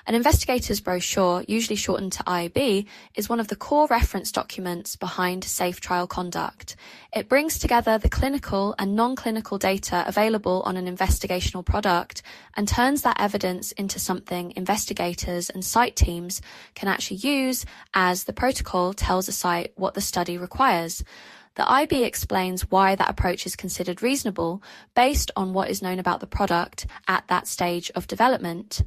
An investigator's brochure, usually shortened to IB, is one of the core reference documents behind safe trial conduct. It brings together the clinical and non-clinical data available on an investigational product and turns that evidence into something investigators and site teams can actually use as the protocol tells a site what the study requires. The IB explains why that approach is considered reasonable based on what is known about the product at that stage of development.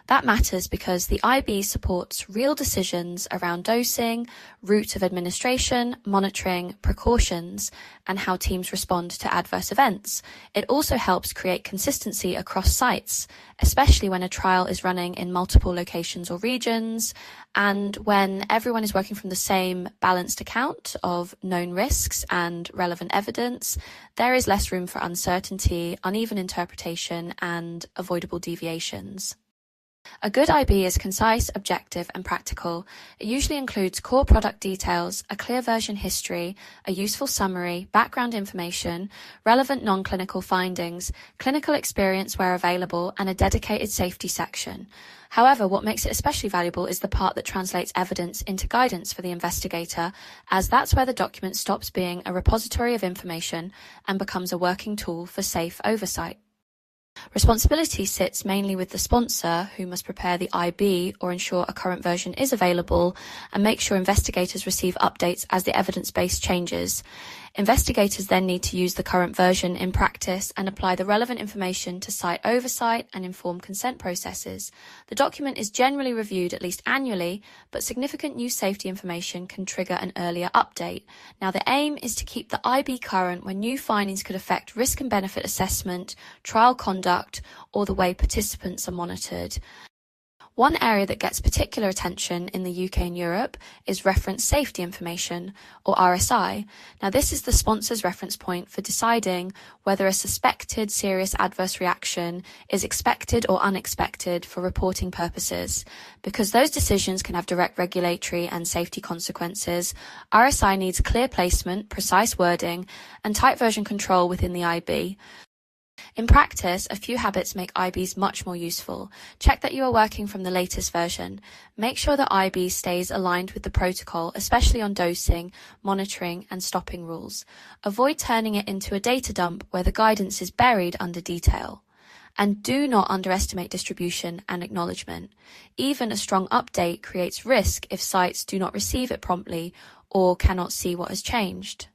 That matters because the IB supports real decisions around dosing, route of administration, monitoring, precautions, and how teams respond to adverse events. It also helps create consistency across sites, especially when a trial is running in multiple locations or regions, and when everyone is working from the same balanced account of known risks and relevant evidence. There is less room for uncertainty, uneven interpretation, and avoidable deviations. A good IB is concise, objective, and practical. It usually includes core product details, a clear version history, a useful summary, background information, relevant non-clinical findings, clinical experience where available, and a dedicated safety section. However, what makes it especially valuable is the part that translates evidence into guidance for the investigator, as that's where the document stops being a repository of information and becomes a working tool for safe oversight. Responsibility sits mainly with the sponsor, who must prepare the IB or ensure a current version is available and make sure investigators receive updates as the evidence base changes. Investigators then need to use the current version in practice and apply the relevant information to site oversight and inform consent processes. The document is generally reviewed at least annually, but significant new safety information can trigger an earlier update. Now, the aim is to keep the IB current when new findings could affect risk and benefit assessment, trial conduct, or the way participants are monitored. One area that gets particular attention in the UK and Europe is reference safety information, or RSI. Now, this is the sponsor's reference point for deciding whether a suspected serious adverse reaction is expected or unexpected for reporting purposes. Because those decisions can have direct regulatory and safety consequences, RSI needs clear placement, precise wording, and tight version control within the IB. In practice, a few habits make IBs much more useful. Check that you are working from the latest version. Make sure the IB stays aligned with the protocol, especially on dosing, monitoring, and stopping rules. Avoid turning it into a data dump where the guidance is buried under detail. And do not underestimate distribution and acknowledgement. Even a strong update creates risk if sites do not receive it promptly or cannot see what has changed.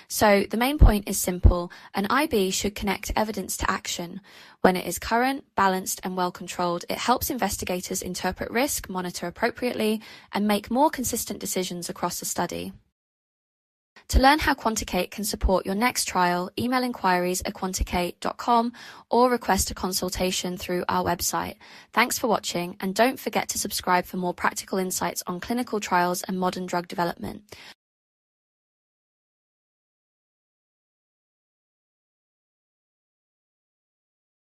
So the main point is simple. An IB should connect evidence to action. When it is current, balanced, and well controlled, it helps investigators interpret risk, monitor appropriately, and make more consistent decisions across the study. To learn how Quanticate can support your next trial, email inquiries@quanticate.com or request a consultation through our website. Thanks for watching, and don't forget to subscribe for more practical insights on clinical trials and modern drug development.